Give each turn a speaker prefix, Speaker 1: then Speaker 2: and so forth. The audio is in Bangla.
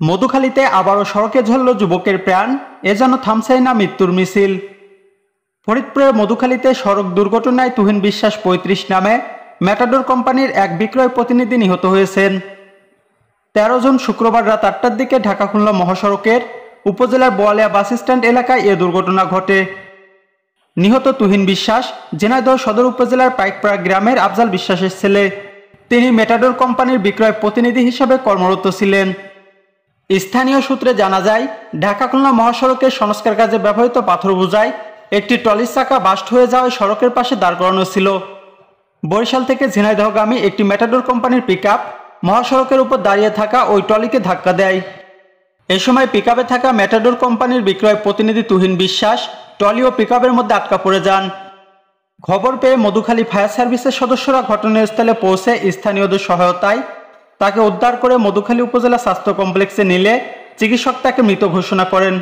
Speaker 1: মধুখালীতে আবারও সড়কে ঝরল যুবকের প্রাণ, এ যেন থামছেই না মৃত্যুর মিছিল। ফরিদপুরের মধুখালীতে সড়ক দুর্ঘটনায় তুহিন বিশ্বাস ৩৫ নামে ম্যাটাডোর কোম্পানির এক বিক্রয় প্রতিনিধি নিহত হয়েছেন। ১৩ জুন শুক্রবার রাত ৮টার দিকে ঢাকা খুলনা মহাসড়কের উপজেলার বোয়ালিয়া বাস স্ট্যান্ড এলাকায় এ দুর্ঘটনা ঘটে। নিহত তুহিন বিশ্বাস ঝিনাইদহ সদর উপজেলার পাইকপাড়া গ্রামের আফজাল বিশ্বাসের ছেলে। তিনি ম্যাটাডোর কোম্পানির বিক্রয় প্রতিনিধি হিসাবে কর্মরত ছিলেন। স্থানীয় সূত্রে জানা যায়, ঢাকা খুলনা মহাসড়কের সংস্কার কাজে ব্যবহৃত পাথর বোঝাই একটি ট্রলির চাকা বাস্ট হয়ে যাওয়ায় সড়কের পাশে দাঁড় করানো ছিল। বরিশাল থেকে ঝিনাইদহগামী একটি ম্যাটাডোর কোম্পানির পিকআপ মহাসড়কের উপর দাঁড়িয়ে থাকা ওই ট্রলিকে ধাক্কা দেয়। এ সময় পিকআপে থাকা ম্যাটাডোর কোম্পানির বিক্রয় প্রতিনিধি তুহিন বিশ্বাস ট্রলি ও পিকআপের মধ্যে আটকা পড়ে যান। খবর পেয়ে মধুখালী ফায়ার সার্ভিসের সদস্যরা ঘটনাস্থলে পৌঁছে স্থানীয়দের সহায়তায় তাকে উদ্ধার করে মধুখালী উপজেলা স্বাস্থ্য কমপ্লেক্সে নিলে চিকিৎসক তাকে মৃত ঘোষণা করেন।